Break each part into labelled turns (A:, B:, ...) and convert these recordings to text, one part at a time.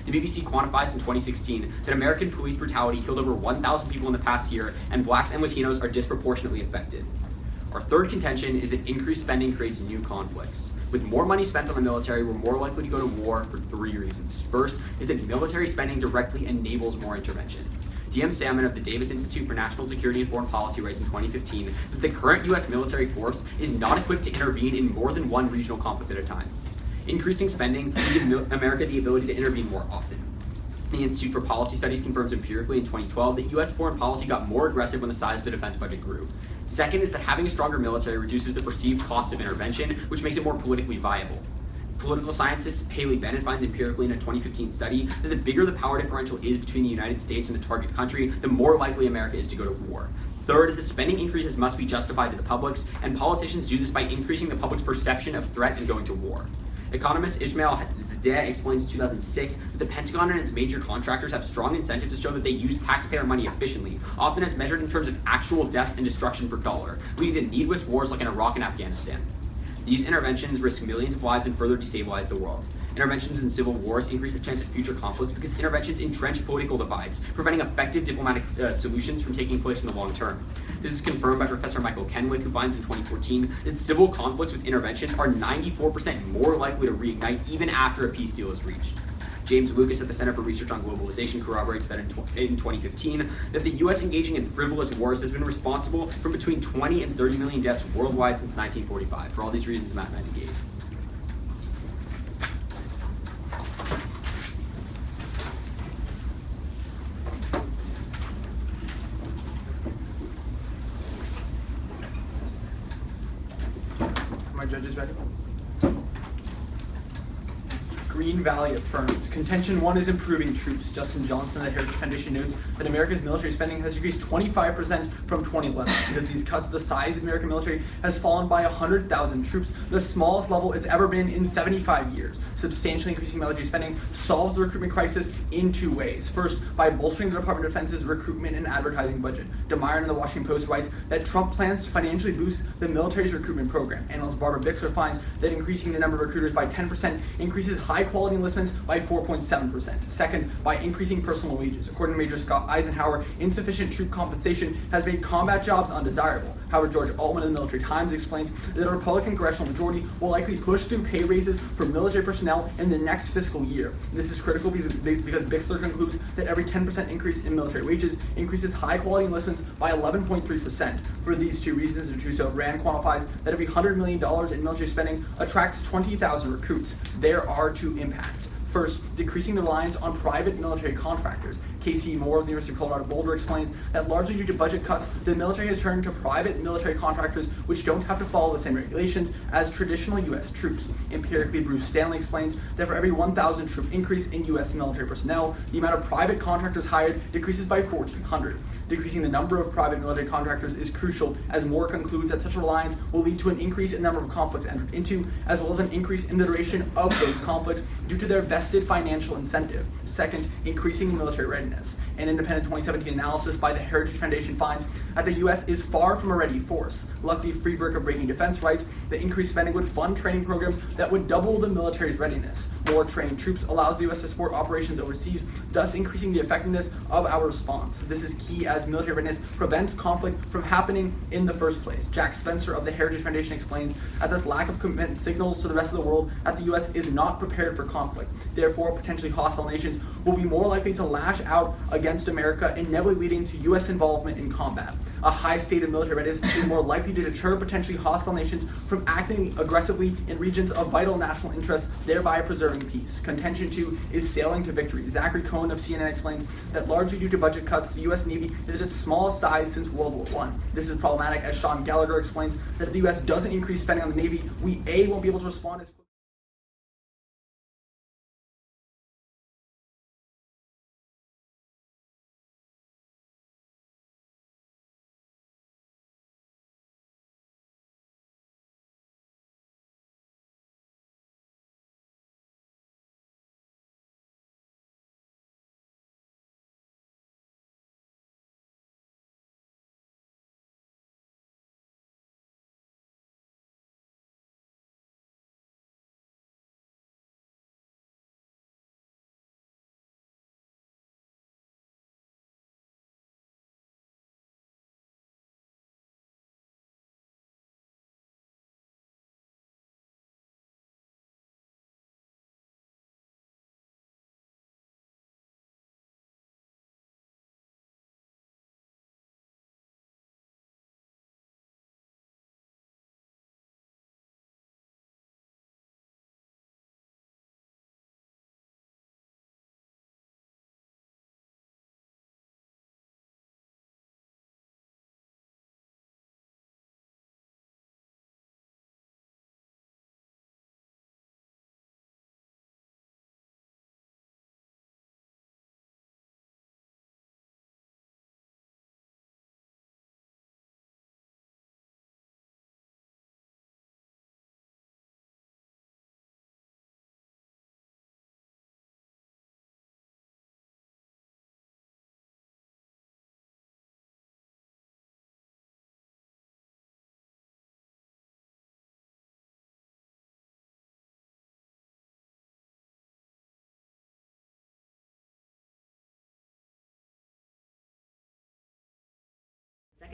A: The BBC quantifies in 2016 that American police brutality killed over 1,000 people in the past year, and blacks and Latinos are disproportionately affected. Our third contention is that increased spending creates new conflicts. With more money spent on the military, we're more likely to go to war for 3 reasons. First is that military spending directly enables more intervention. DM Salmon of the Davis Institute for National Security and Foreign Policy writes in 2015 that the current U.S. military force is not equipped to intervene in more than one regional conflict at a time. Increasing spending will give America the ability to intervene more often. The Institute for Policy Studies confirms empirically in 2012 that U.S. foreign policy got more aggressive when the size of the defense budget grew. Second is that having a stronger military reduces the perceived cost of intervention, which makes it more politically viable. Political scientist Haley Bennett finds empirically in a 2015 study that the bigger the power differential is between the United States and the target country, the more likely America is to go to war. Third is that spending increases must be justified to the publics, and politicians do this by increasing the public's perception of threat and going to war. Economist Ismail Zadeh explains in 2006 that the Pentagon and its major contractors have strong incentive to show that they use taxpayer money efficiently, often as measured in terms of actual deaths and destruction per dollar, leading to needless wars like in Iraq and Afghanistan. These interventions risk millions of lives and further destabilize the world. Interventions in civil wars increase the chance of future conflicts because interventions entrench political divides, preventing effective diplomatic solutions from taking place in the long term. This is confirmed by Professor Michael Kenwick, who finds in 2014 that civil conflicts with intervention are 94% more likely to reignite even after a peace deal is reached. James Lucas at the Center for Research on Globalization corroborates that in 2015 that the U.S. engaging in frivolous wars has been responsible for between 20 and 30 million deaths worldwide since 1945. For all these reasons, Matt and I engage.
B: Are my judges ready? Green Valley affirms. Contention 1 is improving troops. Justin Johnson of the Heritage Foundation notes that America's military spending has decreased 25% from 2011. Because these cuts, the size of the American military has fallen by 100,000 troops, the smallest level it's ever been in 75 years. Substantially increasing military spending solves the recruitment crisis in 2 ways. First, by bolstering the Department of Defense's recruitment and advertising budget. DeMeyer in the Washington Post writes that Trump plans to financially boost the military's recruitment program. Analyst Barbara Bixler finds that increasing the number of recruiters by 10% increases high-quality enlistments by 4.7%. Second, by increasing personal wages. According to Major Scott Eisenhower, insufficient troop compensation has made combat jobs undesirable. However, George Altman of the Military Times explains that a Republican congressional majority will likely push through pay raises for military personnel in the next fiscal year. This is critical because Bixler concludes that every 10% increase in military wages increases high-quality enlistments by 11.3%. For these 2 reasons, Rand quantifies that every $100 million in military spending attracts 20,000 recruits. There are 2 impacts. First, decreasing the reliance on private military contractors. Casey Moore of the University of Colorado Boulder explains that largely due to budget cuts, the military has turned to private military contractors which don't have to follow the same regulations as traditional U.S. troops. Empirically, Bruce Stanley explains that for every 1,000 troop increase in U.S. military personnel, the amount of private contractors hired decreases by 1,400. Decreasing the number of private military contractors is crucial, as Moore concludes that such reliance will lead to an increase in the number of conflicts entered into, as well as an increase in the duration of those conflicts due to their vested financial incentive. Second, increasing military readiness. An independent 2017 analysis by the Heritage Foundation finds that the U.S. is far from a ready force. Luckily, Freeberg of Breaking Defense writes that increased spending would fund training programs that would double the military's readiness. More trained troops allows the U.S. to support operations overseas, thus increasing the effectiveness of our response. This is key as military readiness prevents conflict from happening in the first place. Jack Spencer of the Heritage Foundation explains that this lack of commitment signals to the rest of the world that the U.S. is not prepared for conflict. Therefore, potentially hostile nations will be more likely to lash out against America, inevitably leading to U.S. involvement in combat. A high state of military readiness is more likely to deter potentially hostile nations from acting aggressively in regions of vital national interest, thereby preserving peace. Contention 2 is sailing to victory. Zachary Cohen of CNN explains that largely due to budget cuts, the U.S. Navy is at its smallest size since World War I. This is problematic, as Sean Gallagher explains that if the U.S. doesn't increase spending on the Navy, we A, won't be able to respond as quickly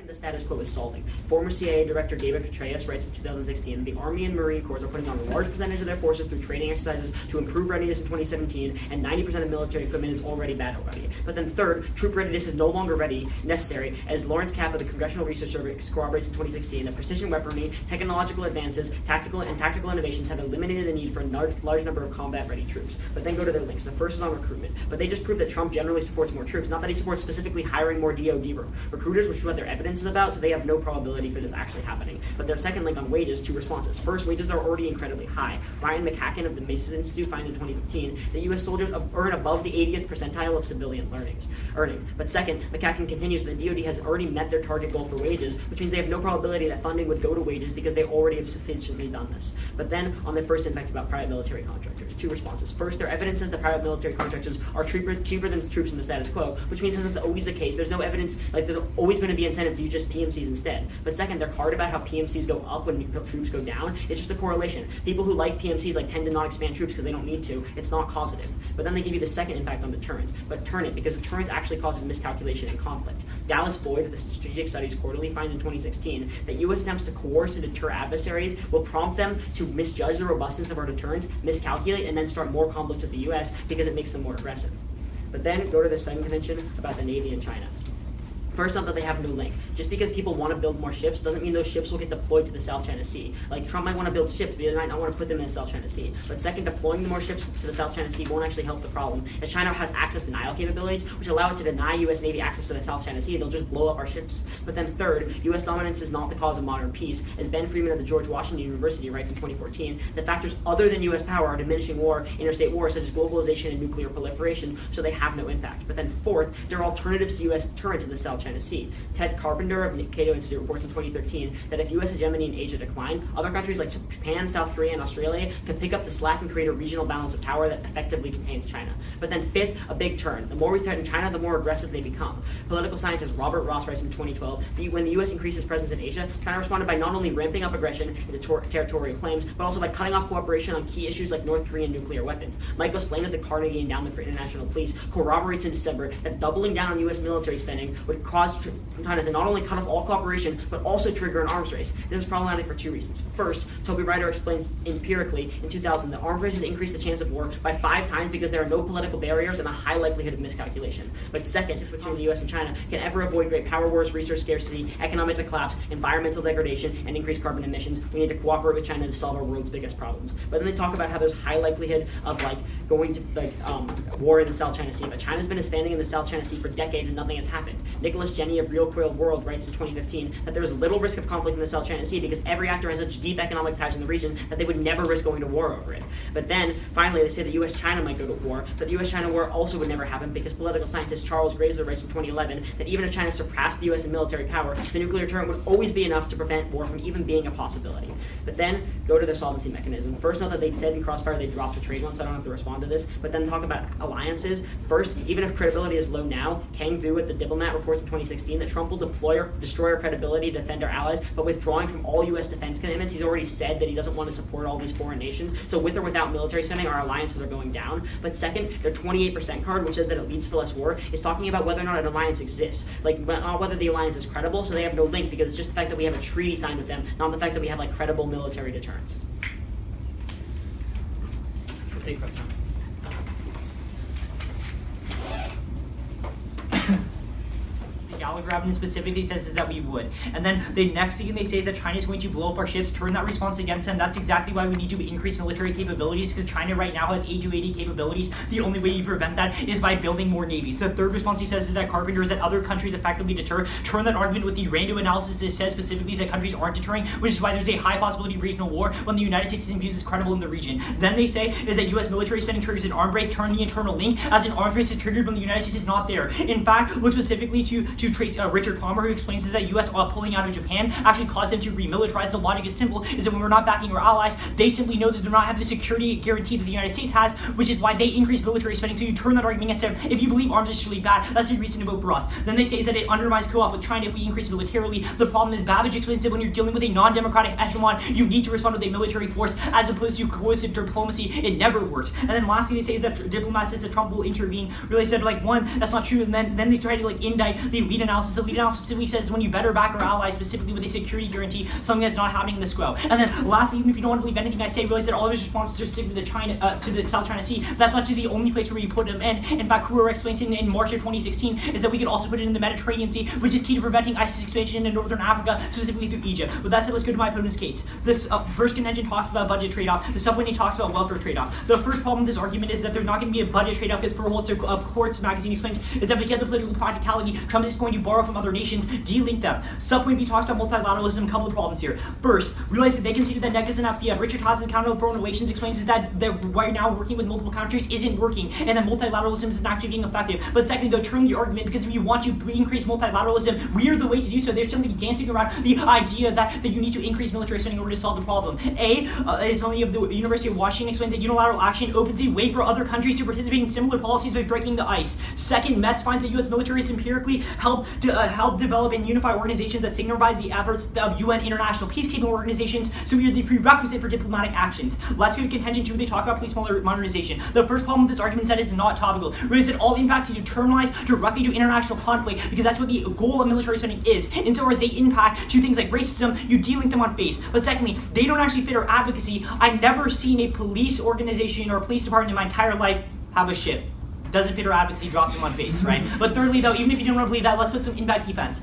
C: the status quo is solving. Former CIA Director David Petraeus writes in 2016, the Army and Marine Corps are putting on a large percentage of their forces through training exercises to improve readiness in 2017, and 90% of military equipment is already battle ready. But then third, troop readiness is no longer necessary, as Lawrence Kappa, the Congressional Research Service, corroborates in 2016 that precision weaponry, technological advances, tactical innovations have eliminated the need for a large number of combat-ready troops. But then go to their links. The first is on recruitment. But they just prove that Trump generally supports more troops, not that he supports specifically hiring more DoD recruiters, which is what their evidence is about, so they have no probability for this actually happening. But their second link on wages, 2 responses. First, wages are already incredibly high. Ryan McCacken of the Mises Institute found in 2015 that U.S. soldiers earn above the 80th percentile of civilian earnings. But second, McCacken continues that the DoD has already met their target goal for wages, which means they have no probability that funding would go to wages because they already have sufficiently done this. But then, on the first impact about private military contractors, 2 responses. First, their evidence says that private military contractors are cheaper than troops in the status quo, which means since it's always the case, there's no evidence, like there's always going to be incentives to use just PMCs instead. But second, their card about how PMCs go up when troops go down, it's just a correlation. People who like PMCs tend to not expand troops because they don't need to. It's not causative. But then they give you the second impact on deterrence. But turn it, because deterrence actually causes miscalculation and conflict. Dallas Boyd of the Strategic Studies Quarterly finds in 2016 that U.S. attempts to coerce and deter adversaries will prompt them to misjudge the robustness of our deterrence, miscalculate, and then start more conflict with the U.S. because it makes them more aggressive. But then go to their second contention about the Navy and China. First, not that they have no link. Just because people want to build more ships doesn't mean those ships will get deployed to the South China Sea. Like, Trump might want to build ships, but he might not want to put them in the South China Sea. But second, deploying the more ships to the South China Sea won't actually help the problem, as China has access denial capabilities, which allow it to deny U.S. Navy access to the South China Sea. They'll just blow up our ships. But then third, U.S. dominance is not the cause of modern peace. As Ben Freeman of the George Washington University writes in 2014, that factors other than U.S. power are diminishing war, interstate war, such as globalization and nuclear proliferation, so they have no impact. But then fourth, there are alternatives to U.S. deterrence in the South China Sea. Ted Carpenter of the Cato Institute reports in 2013 that if U.S. hegemony in Asia declined, other countries like Japan, South Korea, and Australia could pick up the slack and create a regional balance of power that effectively contains China. But then fifth, a big turn. The more we threaten China, the more aggressive they become. Political scientist Robert Ross writes in 2012 that when the U.S. increased its presence in Asia, China responded by not only ramping up aggression into territorial claims, but also by cutting off cooperation on key issues like North Korean nuclear weapons. Michael Slane of the Carnegie Endowment for International Peace corroborates in December that doubling down on U.S. military spending would cause China to not only cut off all cooperation, but also trigger an arms race. This is problematic for 2 reasons. First, Toby Ryder explains empirically in 2000 that arms races increase the chance of war by 5 times because there are no political barriers and a high likelihood of miscalculation. But second, between the U.S. and China can ever avoid great power wars, resource scarcity, economic collapse, environmental degradation, and increased carbon emissions, we need to cooperate with China to solve our world's biggest problems. But then they talk about how there's high likelihood of going to war in the South China Sea. But China's been expanding in the South China Sea for decades and nothing has happened. Nicholas Jenny of Real Coil World writes in 2015 that there is little risk of conflict in the South China Sea because every actor has such deep economic ties in the region that they would never risk going to war over it. But then, finally, they say the U.S.-China might go to war, but the U.S.-China war also would never happen because political scientist Charles Grazer writes in 2011 that even if China surpassed the U.S. in military power, the nuclear deterrent would always be enough to prevent war from even being a possibility. But then, go to their solvency mechanism. First, note that they said in Crossfire they dropped the trade one, so I don't have to respond to this, but then talk about alliances. First, even if credibility is low now, Kang Vu at The Diplomat reports in 2016 that Trump will destroy our credibility to defend our allies, but withdrawing from all U.S. defense commitments, he's already said that he doesn't want to support all these foreign nations. So with or without military spending, our alliances are going down. But second, their 28% card, which says that it leads to less war, is talking about whether or not an alliance exists. Not whether the alliance is credible, so they have no link because it's just the fact that we have a treaty signed with them, not the fact that we have credible military deterrence. We'll take questions.
D: Gallagher evidence specifically says is that we would. And then the next thing they say is that China is going to blow up our ships, turn that response against them. That's exactly why we need to increase military capabilities, because China right now has A280 capabilities. The only way you prevent that is by building more navies. The third response he says is that Carpenter is that other countries effectively deter. Turn that argument with the random analysis it says specifically is that countries aren't deterring, which is why there's a high possibility of regional war when the United States isn't viewed as credible in the region. Then they say is that U.S. military spending triggers an arms race, turn the internal link as an arms race is triggered when the United States is not there. In fact, look specifically to trace Richard Palmer, who explains is that U.S. pulling out of Japan actually caused them to remilitarize. The logic is simple, is that when we're not backing our allies, they simply know that they're not having the security guarantee that the United States has, which is why they increase military spending. So you turn that argument against them. If you believe arms is really bad, that's a reason to vote for us. Then they say is that it undermines co-op with China if we increase militarily. The problem is Babbage explains that when you're dealing with a non-democratic hegemon, you need to respond with a military force as opposed to coercive diplomacy. It never works. And then lastly, they say is that diplomats says that Trump will intervene. Really said one, that's not true. And then they try to indict the lead analysis. The lead analysis specifically says when you better back our allies, specifically with a security guarantee, something that's not happening in the SQO. And then lastly, even if you don't want to believe anything I say, realize that all of his responses are specific to the South China Sea. That's not just the only place where you put them in. In fact, Kruger explains in March of 2016 is that we could also put it in the Mediterranean Sea, which is key to preventing ISIS expansion into northern Africa, specifically through Egypt. With that said, let's go to my opponent's case. This first contention talks about budget trade-off. The subpoena talks about welfare trade-off. The first problem with this argument is that there's not going to be a budget trade-off because Furholtz of Courts magazine explains is that because of political practicality, Trump is going to borrow from other nations, de-link them. Subpoena B talks about multilateralism, a couple of problems here. First, realize that they consider that NEC doesn't have fiat. Richard Haas, accountable for foreign relations, explains is that right now working with multiple countries isn't working, and that multilateralism isn't actually being effective. But secondly, they'll turn the argument because if you want to increase multilateralism, we are the way to do so. They're simply dancing around the idea that you need to increase military spending in order to solve the problem. Is something of the University of Washington explains that unilateral action opens a way for other countries to participate in similar policies by breaking the ice. Second, Metz finds that U.S. militarists empirically help develop and unify organizations that signifies the efforts of UN international peacekeeping organizations, so we are the prerequisite for diplomatic actions. Let's go to contention 2. They talk about police modernization. The first problem with this argument is that it's not topical. Realize that all impacts you internalize directly to international conflict because that's what the goal of military spending is. Insofar as they impact to things like racism, you de-link them on face. But secondly, they don't actually fit our advocacy. I've never seen a police organization or a police department in my entire life have a ship. Doesn't fit our advocacy, drop them on face, right? But thirdly, though, even if you don't want to believe that, let's put some impact defense.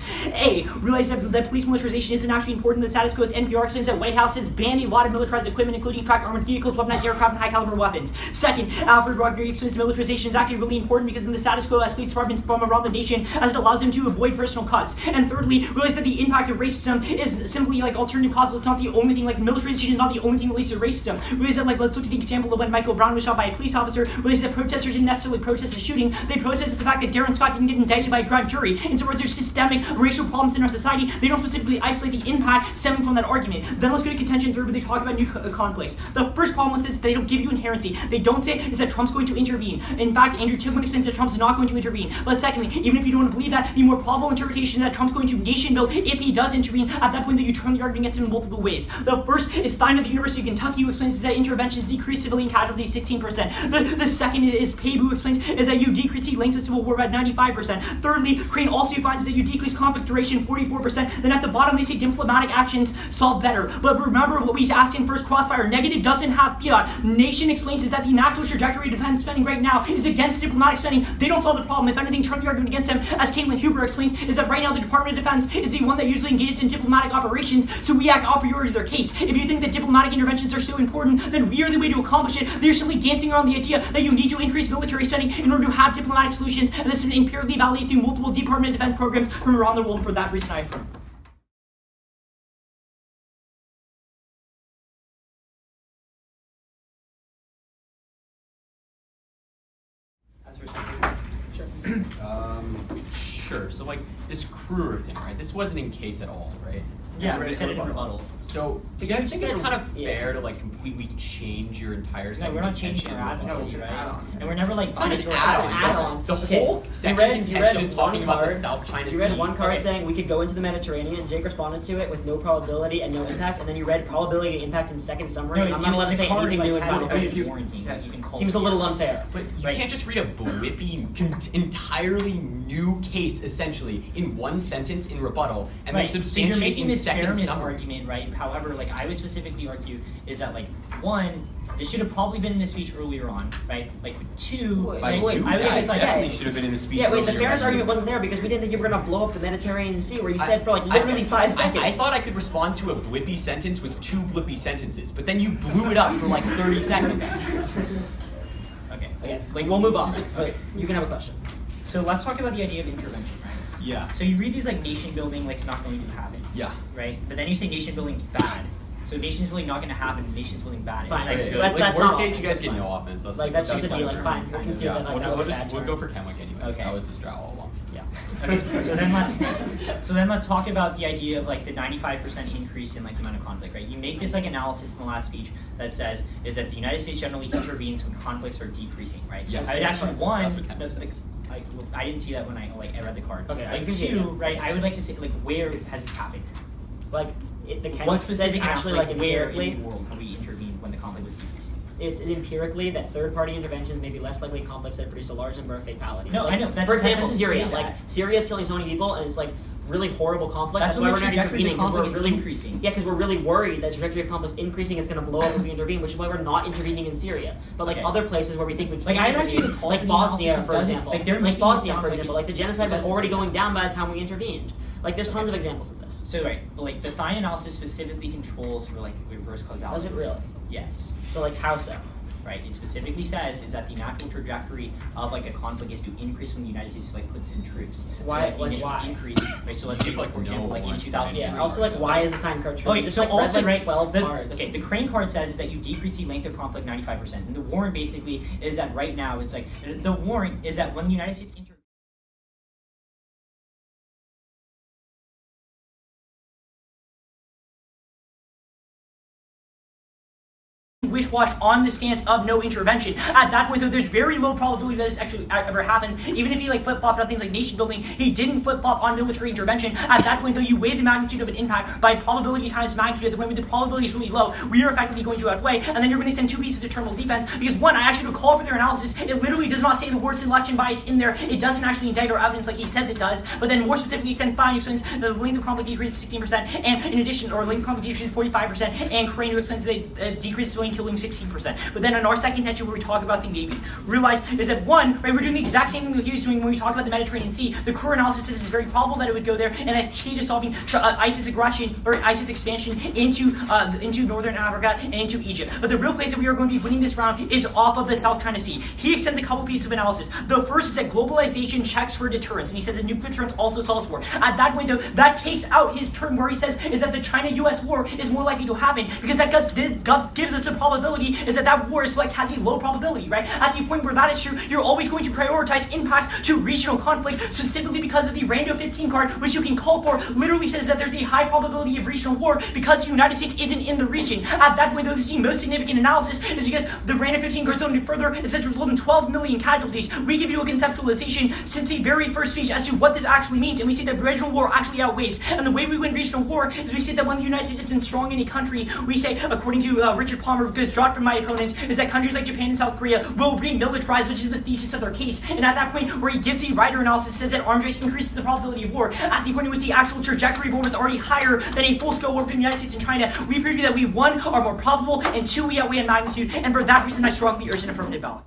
D: Realize that police militarization isn't actually important. The status quo is NPR explains that White House has banned a lot of militarized equipment, including tracked armored vehicles, weaponized aircraft, and high-caliber weapons. Second, Alfred Rodriguez explains militarization is actually really important because in the status quo as police departments from around the nation, as it allows them to avoid personal cuts. And thirdly, realize that the impact of racism is simply like alternative causes. It's not the only thing. Like militarization is not the only thing that leads to racism. Realize that, like, let's look at the example of when Michael Brown was shot by a police officer. Realize that protesters didn't necessarily protest the shooting. They protested the fact that Darren Scott didn't get indicted by a grand jury. And so, as there's systemic racial problems in our society, they don't specifically isolate the impact stemming from that argument. Then let's go to contention 3, where they talk about new conflicts. The first problem is they don't give you inherency. They don't say is that Trump's going to intervene. In fact, Andrew Tillman explains that Trump's not going to intervene. But secondly, even if you don't want to believe that, the more probable interpretation is that Trump's going to nation build if he does intervene. At that point, that you turn the argument against him in multiple ways. The first is Stein of the University of Kentucky, who explains is that interventions decrease civilian casualties 16%. The second is Pabe, who explains is that you decrease the length of civil war by 95%. Thirdly, Crane also finds that you decrease conflict duration 44%. Then at the bottom, they say diplomatic actions solve better. But remember what we asked in first crossfire, negative doesn't have fiat. Nation explains is that the national trajectory of defense spending right now is against diplomatic spending. They don't solve the problem. If anything, turn the argument against them, as Caitlin Huber explains, is that right now the Department of Defense is the one that usually engages in diplomatic operations, so we act a priori to their case. If you think that diplomatic interventions are so important, then we are the way to accomplish it. They're simply dancing around the idea that you need to increase military spending in order to have diplomatic solutions, and this is empirically validated through multiple Department of Defense programs from around the world. For that reason, I affirm.
A: Sure. So like this Kruger thing, right? This wasn't in case at all, right?
D: Yeah, we said it in rebuttal.
A: So, do you guys think it's kind of fair to like completely change your entire
D: No,
A: second
D: we're not changing
A: contention?
D: our advocacy,
B: No, it's an
D: right?
B: add-on.
D: And we're never like
A: It's not an
D: fighting
A: add-on. The whole second contention is talking about the South China Sea.
C: You read one card
A: Okay.
C: saying we could go into the Mediterranean. Jake responded to it with no probability and no impact, and then you read probability and impact in second summary. I'm not allowed to say anything new in final. Seems a little unfair.
A: But you can't just read a blippy, entirely new case, essentially, in one sentence in rebuttal, and then
D: So you're
A: substantiate
D: making
A: in
D: this
A: second
D: fairness
A: summary.
D: argument, right? However, like I would specifically argue is that like one, this should have probably been in the speech earlier on, right? Like two,
C: Wait,
D: like,
C: wait,
D: I would say
A: guys
D: it's like
A: definitely should have been in the speech.
C: Yeah, wait, the
A: earlier.
C: fairness argument wasn't there because we didn't think you were going to blow up the Mediterranean Sea, where you said for like literally 5 seconds.
A: I thought I could respond to a blippy sentence with 2 blippy sentences, but then you blew it up for like 30 seconds.
D: okay.
C: Like we'll move on. Okay, you can have a question.
D: So let's talk about the idea of intervention, right?
A: Yeah.
D: So you read these like nation building like it's not going to happen.
A: Yeah.
D: Right? But then you say nation building bad. So nation's building not going to happen, nation's building bad.
C: Fine.
D: Like,
A: Okay, good.
C: That's
A: Like,
C: not
A: worst case,
C: offense,
A: you guys
C: that's
A: get
C: fine.
A: no offense.
C: Like that's just a deal. Like fine, we'll concede that like that was a bad
A: we'll
C: turn.
A: go for Kenwick anyways.
D: Okay.
A: That was the strat all along.
D: Yeah. Okay. So then let's talk about the idea of like the 95% increase in like the amount of conflict, right? You make this like analysis in the last speech that says is that the United States generally intervenes when conflicts are decreasing, right?
A: Yeah.
D: I would actually
A: That's
D: one.
A: what Kenwick says.
D: I didn't see that when I read the card.
C: Okay,
D: Like
C: you can see it.
D: two, right? I would like to say like where has this happened?
C: Like the
D: What
C: Kenwick says
D: specific
C: actually like
D: where in
C: empirically.
D: the world have we intervened when the conflict was decreasing?
C: it's empirically that third-party interventions may be less likely conflicts that produce a large number of fatalities.
D: No,
C: like,
D: I know.
C: For example,
D: that doesn't
C: Syria.
D: say that.
C: Like Syria is killing so many people, and it's like really horrible conflict.
D: That's
C: why
D: when
C: we're
D: the
C: not
D: trajectory of
C: intervening.
D: the conflict is
C: We're really
D: increasing.
C: Yeah, because we're really worried that the trajectory of conflict is increasing. It's going to blow up if we intervene, which is why we're not intervening in Syria. But like
D: Okay.
C: other places where we think we can
D: Like, I'm
C: intervene,
D: actually appalled
C: like
D: that the
C: Bosnia,
D: analysis
C: for
D: doesn't-
C: example,
D: like, they're
C: like
D: making it
C: Bosnia,
D: sound
C: for
D: like
C: example,
D: it
C: like the genocide was
D: doesn't
C: already
D: say
C: going
D: that.
C: down by the time we intervened. Like there's tons of examples of this.
D: So right, but like the Thine analysis specifically controls for like reverse causality.
C: Does it really?
D: Yes.
C: So like how so?
D: Right. It specifically says is that the natural trajectory of like a conflict is to increase when the United States like puts in troops.
C: Why-
D: So, like, the
C: like,
D: initial
C: why?
D: increase. Right. So let's say for example, like in 2000.
C: Yeah. Also, like why is the sign card true?
D: Okay,
C: Just
D: so
C: like
D: also,
C: read, like
D: right,
C: 12
D: the,
C: cards.
D: okay, the Crane card says that you decrease the length of conflict 95%. And the warrant basically is that right now it's like the warrant is that when the United States wish-wash on the stance of no intervention. At that point, though, there's very low probability that this actually ever happens. Even if he like flip-flopped on things like nation building, he didn't flip-flop on military intervention. At that point, though, you weigh the magnitude of an impact by probability times magnitude. At the point where the probability is really low, we are effectively going to outweigh, and then you're going to send two pieces of terminal defense. Because one, I actually would call for their analysis. It literally does not say the word selection bias in there. It doesn't actually indict our evidence like he says it does. But then more specifically, extend fine explains the length of conflict decreases 16%, and in addition, or length of conflict decreases 45%, and Crane who explains they decrease civilian killing 16%. But then in our second tension where we talk about the Navy, realize is that one, right, we're doing the exact same thing that he was doing when we talk about the Mediterranean Sea. The Kerr analysis says it's very probable that it would go there, and that key to solving ISIS aggression or ISIS expansion into northern Africa and into Egypt. But the real place that we are going to be winning this round is off of the South China Sea. He extends a couple pieces of analysis. The first is that globalization checks for deterrence, and he says that nuclear deterrence also solves war. At that point, though, that takes out his term where he says is that the China-U.S. war is more likely to happen because that gives us a probability is that war is like has a low probability, right? At the point where that is true, you're always going to prioritize impacts to regional conflict, specifically because of the Rando 15 card, which you can call for, literally says that there's a high probability of regional war because the United States isn't in the region. At that point, though, this is the most significant analysis is because the Rando 15 goes on further. It says result in 12 million casualties. We give you a conceptualization since the very first speech as to what this actually means, and we see that regional war actually outweighs. And the way we win regional war is we say that when the United States isn't strong in a country, we say, according to Richard Palmer, because dropped from my opponents, is that countries like Japan and South Korea will remilitarize, which is the thesis of their case. And at that point, where he gives the Ryder analysis, says that arms race increases the probability of war. At the point in which the actual trajectory of war is already higher than a full-scale war between the United States and China, we preview that we, one, are more probable, and two, we outweigh in magnitude. And for that reason, I strongly urge an affirmative ballot.